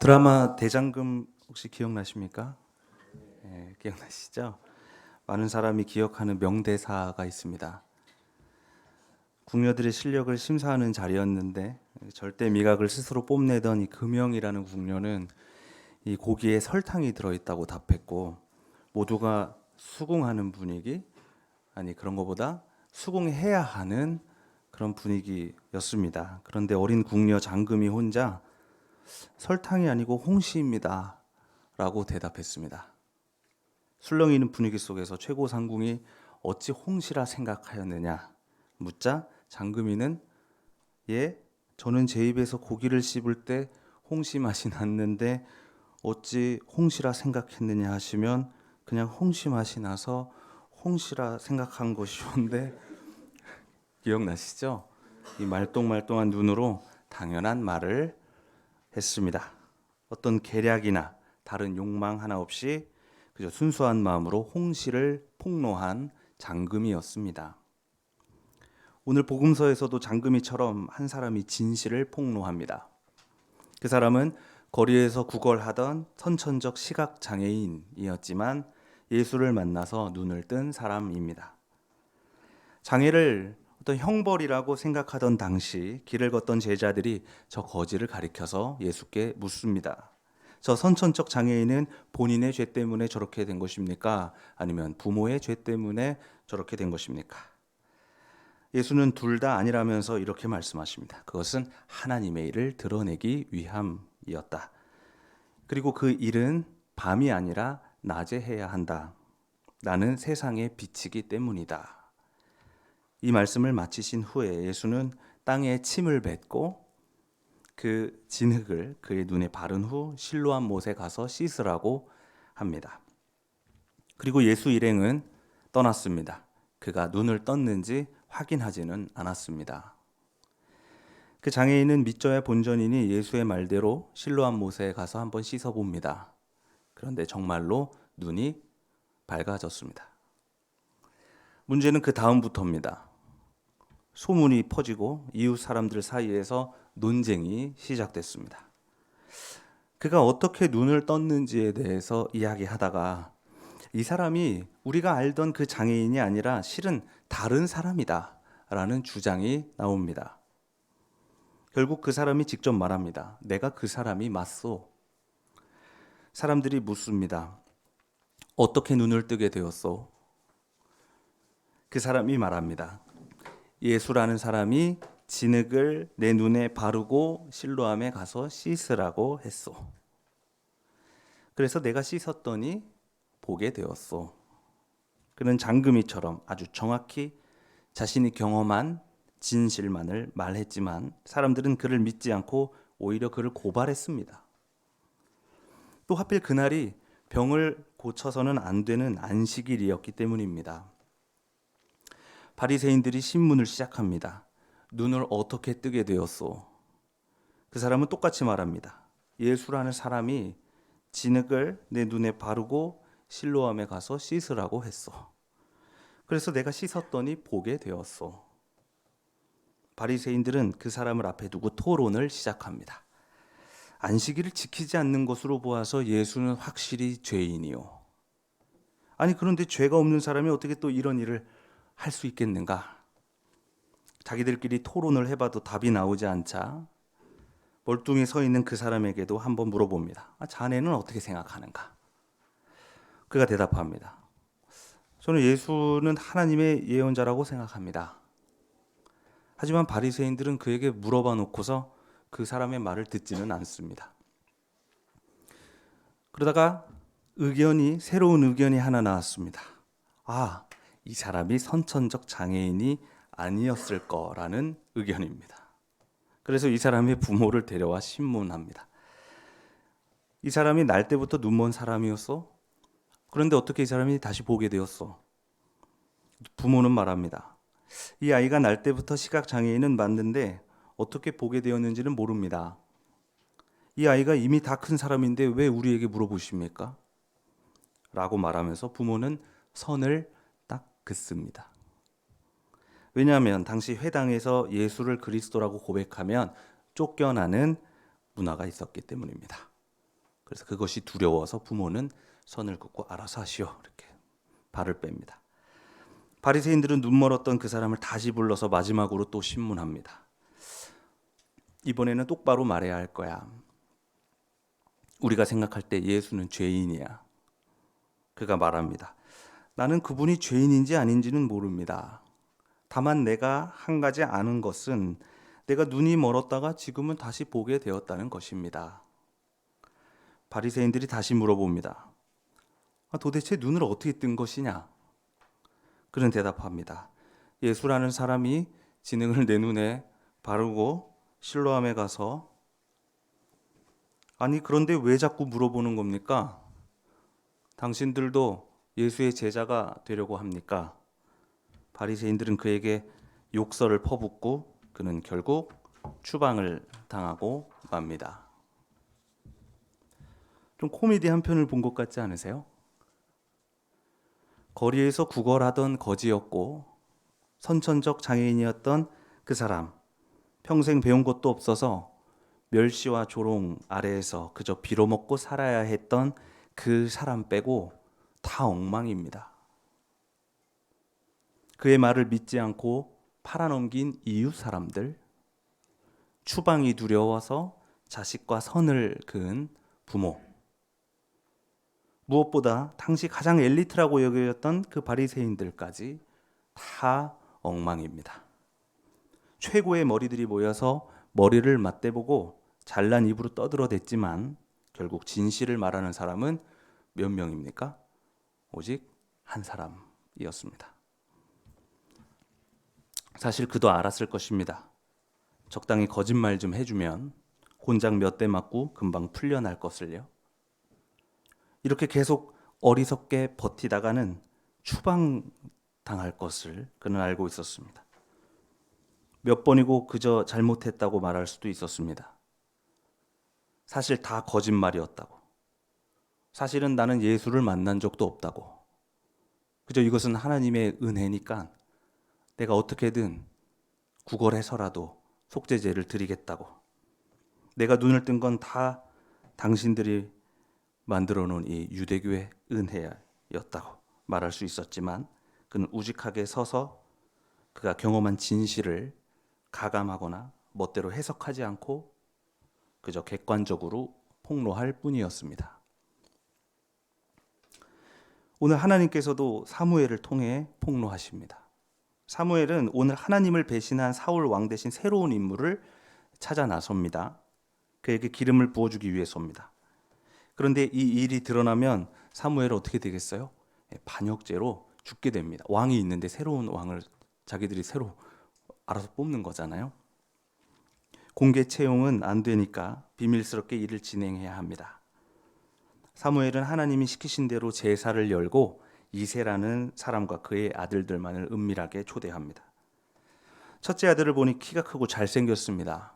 드라마 대장금 혹시 기억나십니까? 네, 기억나시죠? 많은 사람이 기억하는 명대사가 있습니다. 궁녀들의 실력을 심사하는 자리였는데 절대 미각을 스스로 뽐내던 이 금영이라는 궁녀는 이 고기에 설탕이 들어있다고 답했고, 모두가 수긍하는 분위기, 아니 그런 것보다 수긍해야 하는 그런 분위기였습니다. 그런데 어린 궁녀 장금이 혼자 설탕이 아니고 홍시입니다 라고 대답했습니다. 술렁이는 분위기 속에서 최고 상궁이 어찌 홍시라 생각하였느냐 묻자 장금이는 예, 저는 제 입에서 고기를 씹을 때 홍시 맛이 났는데 어찌 홍시라 생각했느냐 하시면 그냥 홍시 맛이 나서 홍시라 생각한 것이온데 기억나시죠? 이 말똥말똥한 눈으로 당연한 말을 했습니다. 어떤 계략이나 다른 욕망 하나 없이 그저 순수한 마음으로 홍시를 폭로한 장금이었습니다. 오늘 복음서에서도 장금이처럼 한 사람이 진실을 폭로합니다. 그 사람은 거리에서 구걸하던 선천적 시각 장애인이었지만 예수를 만나서 눈을 뜬 사람입니다. 장애를 어떤 형벌이라고 생각하던 당시 길을 걷던 제자들이 저 거지를 가리켜서 예수께 묻습니다. 저 선천적 장애인은 본인의 죄 때문에 저렇게 된 것입니까? 아니면 부모의 죄 때문에 저렇게 된 것입니까? 예수는 둘 다 아니라면서 이렇게 말씀하십니다. 그것은 하나님의 일을 드러내기 위함이었다. 그리고 그 일은 밤이 아니라 낮에 해야 한다. 나는 세상의 빛이기 때문이다. 이 말씀을 마치신 후에 예수는 땅에 침을 뱉고 그 진흙을 그의 눈에 바른 후 실로암 못에 가서 씻으라고 합니다. 그리고 예수 일행은 떠났습니다. 그가 눈을 떴는지 확인하지는 않았습니다. 그 장애인은 믿져야 본전이니 예수의 말대로 실로암 못에 가서 한번 씻어봅니다. 그런데 정말로 눈이 밝아졌습니다. 문제는 그 다음부터입니다. 소문이 퍼지고 이웃 사람들 사이에서 논쟁이 시작됐습니다. 그가 어떻게 눈을 떴는지에 대해서 이야기하다가 이 사람이 우리가 알던 그 장애인이 아니라 실은 다른 사람이다 라는 주장이 나옵니다. 결국 그 사람이 직접 말합니다. 내가 그 사람이 맞소. 사람들이 묻습니다. 어떻게 눈을 뜨게 되었소? 그 사람이 말합니다. 예수라는 사람이 진흙을 내 눈에 바르고 실로암에 가서 씻으라고 했소. 그래서 내가 씻었더니 보게 되었소. 그는 장금이처럼 아주 정확히 자신이 경험한 진실만을 말했지만 사람들은 그를 믿지 않고 오히려 그를 고발했습니다. 또 하필 그날이 병을 고쳐서는 안 되는 안식일이었기 때문입니다. 바리새인들이 신문을 시작합니다. 눈을 어떻게 뜨게 되었소? 그 사람은 똑같이 말합니다. 예수라는 사람이 진흙을 내 눈에 바르고 실로암에 가서 씻으라고 했소. 그래서 내가 씻었더니 보게 되었소. 바리새인들은 그 사람을 앞에 두고 토론을 시작합니다. 안식일을 지키지 않는 것으로 보아서 예수는 확실히 죄인이요. 아니 그런데 죄가 없는 사람이 어떻게 또 이런 일을 할 수 있겠는가? 자기들끼리 토론을 해봐도 답이 나오지 않자 멀뚱히 서 있는 그 사람에게도 한번 물어봅니다. 자네는 어떻게 생각하는가? 그가 대답합니다. 저는 예수는 하나님의 예언자라고 생각합니다. 하지만 바리새인들은 그에게 물어봐 놓고서 그 사람의 말을 듣지는 않습니다. 그러다가 새로운 의견이 하나 나왔습니다. 이 사람이 선천적 장애인이 아니었을 거라는 의견입니다. 그래서 이 사람의 부모를 데려와 신문합니다. 이 사람이 날 때부터 눈먼 사람이었어? 그런데 어떻게 이 사람이 다시 보게 되었어? 부모는 말합니다. 이 아이가 날 때부터 시각장애인은 맞는데 어떻게 보게 되었는지는 모릅니다. 이 아이가 이미 다 큰 사람인데 왜 우리에게 물어보십니까? 라고 말하면서 부모는 선을 딱 긋습니다. 왜냐하면 당시 회당에서 예수를 그리스도라고 고백하면 쫓겨나는 문화가 있었기 때문입니다. 그래서 그것이 두려워서 부모는 선을 긋고 알아서 하시오 이렇게 발을 뺍니다. 바리새인들은 눈멀었던 그 사람을 다시 불러서 마지막으로 또 신문합니다. 이번에는 똑바로 말해야 할 거야. 우리가 생각할 때 예수는 죄인이야. 그가 말합니다. 나는 그분이 죄인인지 아닌지는 모릅니다. 다만 내가 한 가지 아는 것은 내가 눈이 멀었다가 지금은 다시 보게 되었다는 것입니다. 바리새인들이 다시 물어봅니다. 도대체 눈을 어떻게 뜬 것이냐? 그는 대답합니다. 예수라는 사람이 진흙을 내 눈에 바르고 실로암에 가서 아니 그런데 왜 자꾸 물어보는 겁니까? 당신들도 예수의 제자가 되려고 합니까? 바리새인들은 그에게 욕설을 퍼붓고 그는 결국 추방을 당하고 맙니다. 좀 코미디 한 편을 본 것 같지 않으세요? 거리에서 구걸하던 거지였고 선천적 장애인이었던 그 사람, 평생 배운 것도 없어서 멸시와 조롱 아래에서 그저 빌어먹고 살아야 했던 그 사람 빼고 다 엉망입니다. 그의 말을 믿지 않고 팔아넘긴 이웃 사람들, 추방이 두려워서 자식과 선을 그은 부모, 무엇보다 당시 가장 엘리트라고 여겨졌던 그 바리새인들까지 다 엉망입니다. 최고의 머리들이 모여서 머리를 맞대보고 잘난 입으로 떠들어댔지만 결국 진실을 말하는 사람은 몇 명입니까? 오직 한 사람이었습니다. 사실 그도 알았을 것입니다. 적당히 거짓말 좀 해주면 혼장 몇 대 맞고 금방 풀려날 것을요. 이렇게 계속 어리석게 버티다가는 추방당할 것을 그는 알고 있었습니다. 몇 번이고 그저 잘못했다고 말할 수도 있었습니다. 사실 다 거짓말이었다고. 사실은 나는 예수를 만난 적도 없다고. 그저 이것은 하나님의 은혜니까 내가 어떻게든 구걸해서라도 속죄제를 드리겠다고. 내가 눈을 뜬 건 다 당신들이 만들어 놓은 이 유대교의 은혜였다고 말할 수 있었지만 그는 우직하게 서서 그가 경험한 진실을 가감하거나 멋대로 해석하지 않고 그저 객관적으로 폭로할 뿐이었습니다. 오늘 하나님께서도 사무엘을 통해 폭로하십니다. 사무엘은 오늘 하나님을 배신한 사울 왕 대신 새로운 인물을 찾아 나섭니다. 그에게 기름을 부어주기 위해서입니다. 그런데 이 일이 드러나면 사무엘은 어떻게 되겠어요? 반역죄로 죽게 됩니다. 왕이 있는데 새로운 왕을 자기들이 새로 알아서 뽑는 거잖아요. 공개 채용은 안 되니까 비밀스럽게 일을 진행해야 합니다. 사무엘은 하나님이 시키신 대로 제사를 열고 이새라는 사람과 그의 아들들만을 은밀하게 초대합니다. 첫째 아들을 보니 키가 크고 잘생겼습니다.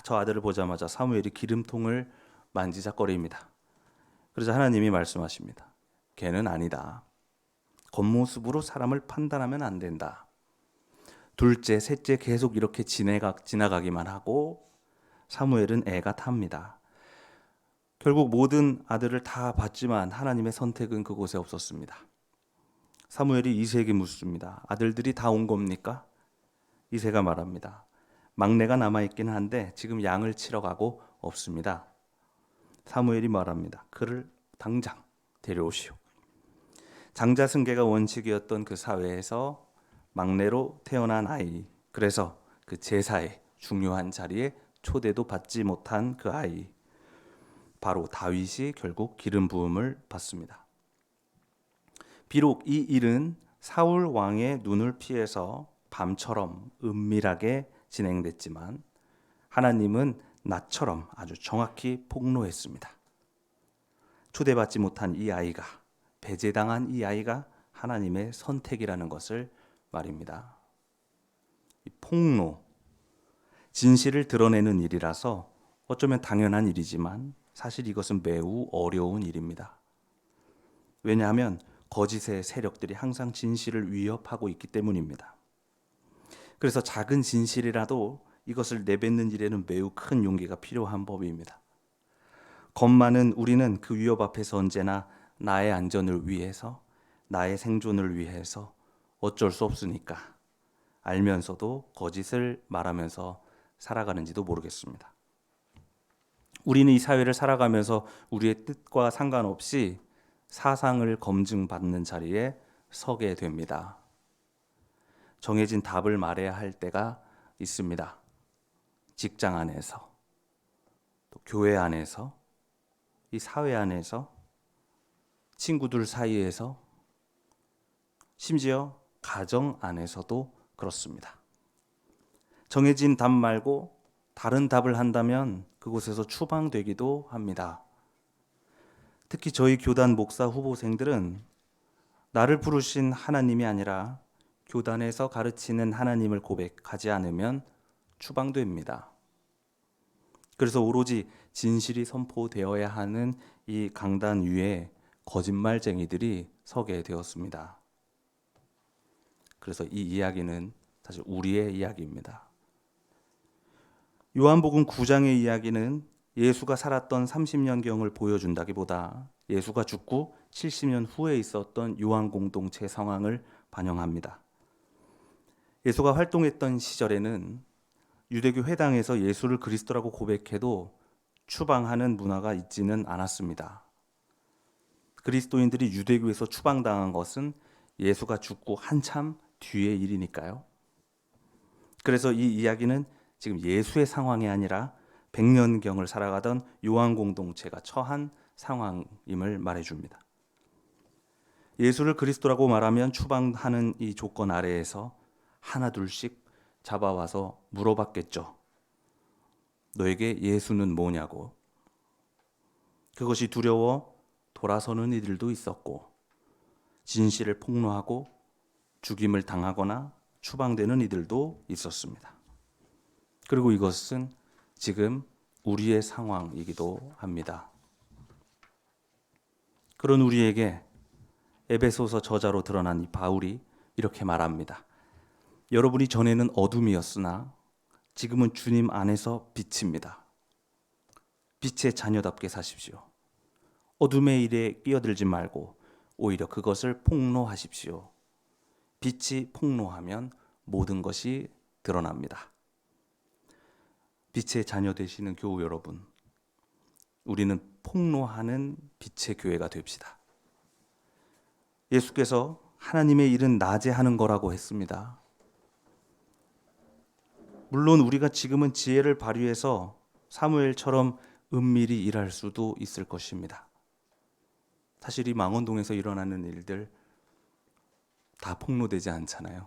저 아들을 보자마자 사무엘이 기름통을 만지작거립니다. 그러자 하나님이 말씀하십니다. 걔는 아니다. 겉모습으로 사람을 판단하면 안 된다. 둘째, 셋째 계속 이렇게 지나가기만 하고 사무엘은 애가 탑니다. 결국 모든 아들을 다 봤지만 하나님의 선택은 그곳에 없었습니다. 사무엘이 이새에게 묻습니다. 아들들이 다 온 겁니까? 이새가 말합니다. 막내가 남아있기는 한데 지금 양을 치러 가고 없습니다. 사무엘이 말합니다. 그를 당장 데려오시오. 장자승계가 원칙이었던 그 사회에서 막내로 태어난 아이, 그래서 그 제사의 중요한 자리에 초대도 받지 못한 그 아이, 바로 다윗이 결국 기름 부음을 받습니다. 비록 이 일은 사울 왕의 눈을 피해서 밤처럼 은밀하게 진행됐지만 하나님은 낮처럼 아주 정확히 폭로했습니다. 초대받지 못한 이 아이가, 배제당한 이 아이가 하나님의 선택이라는 것을 말입니다. 이 폭로, 진실을 드러내는 일이라서 어쩌면 당연한 일이지만 사실 이것은 매우 어려운 일입니다. 왜냐하면 거짓의 세력들이 항상 진실을 위협하고 있기 때문입니다. 그래서 작은 진실이라도 이것을 내뱉는 일에는 매우 큰 용기가 필요한 법입니다. 겁 많은 우리는 그 위협 앞에서 언제나 나의 안전을 위해서, 나의 생존을 위해서 어쩔 수 없으니까 알면서도 거짓을 말하면서 살아가는지도 모르겠습니다. 우리는 이 사회를 살아가면서 우리의 뜻과 상관없이 사상을 검증받는 자리에 서게 됩니다. 정해진 답을 말해야 할 때가 있습니다. 직장 안에서, 또 교회 안에서, 이 사회 안에서, 친구들 사이에서, 심지어 가정 안에서도 그렇습니다. 정해진 답 말고 다른 답을 한다면 그곳에서 추방되기도 합니다. 특히 저희 교단 목사 후보생들은 나를 부르신 하나님이 아니라 교단에서 가르치는 하나님을 고백하지 않으면 추방됩니다. 그래서 오로지 진실이 선포되어야 하는 이 강단 위에 거짓말쟁이들이 서게 되었습니다. 그래서 이 이야기는 사실 우리의 이야기입니다. 요한복음 9장의 이야기는 예수가 살았던 30년경을 보여준다기보다 예수가 죽고 70년 후에 있었던 요한 공동체 상황을 반영합니다. 예수가 활동했던 시절에는 유대교 회당에서 예수를 그리스도라고 고백해도 추방하는 문화가 있지는 않았습니다. 그리스도인들이 유대교에서 추방당한 것은 예수가 죽고 한참 뒤의 일이니까요. 그래서 이 이야기는 지금 예수의 상황이 아니라 100년경을 살아가던 요한 공동체가 처한 상황임을 말해줍니다. 예수를 그리스도라고 말하면 추방하는 이 조건 아래에서 하나둘씩 잡아와서 물어봤겠죠. 너에게 예수는 뭐냐고. 그것이 두려워 돌아서는 이들도 있었고, 진실을 폭로하고 죽임을 당하거나 추방되는 이들도 있었습니다. 그리고 이것은 지금 우리의 상황이기도 합니다. 그런 우리에게 에베소서 저자로 드러난 이 바울이 이렇게 말합니다. 여러분이 전에는 어둠이었으나 지금은 주님 안에서 빛입니다. 빛의 자녀답게 사십시오. 어둠의 일에 끼어들지 말고 오히려 그것을 폭로하십시오. 빛이 폭로하면 모든 것이 드러납니다. 빛의 자녀 되시는 교우 여러분, 우리는 폭로하는 빛의 교회가 됩시다. 예수께서 하나님의 일은 낮에 하는 거라고 했습니다. 물론 우리가 지금은 지혜를 발휘해서 사무엘처럼 은밀히 일할 수도 있을 것입니다. 사실 이 망원동에서 일어나는 일들 다 폭로되지 않잖아요.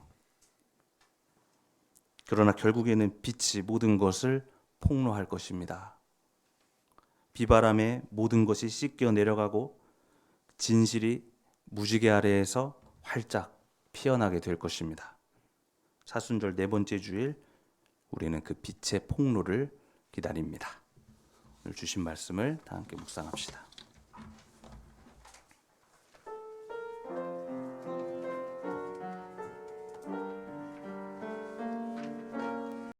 그러나 결국에는 빛이 모든 것을 폭로할 것입니다. 비바람에 모든 것이 씻겨 내려가고 진실이 무지개 아래에서 활짝 피어나게 될 것입니다. 사순절 4번째 주일 우리는 그 빛의 폭로를 기다립니다. 오늘 주신 말씀을 다 함께 묵상합시다.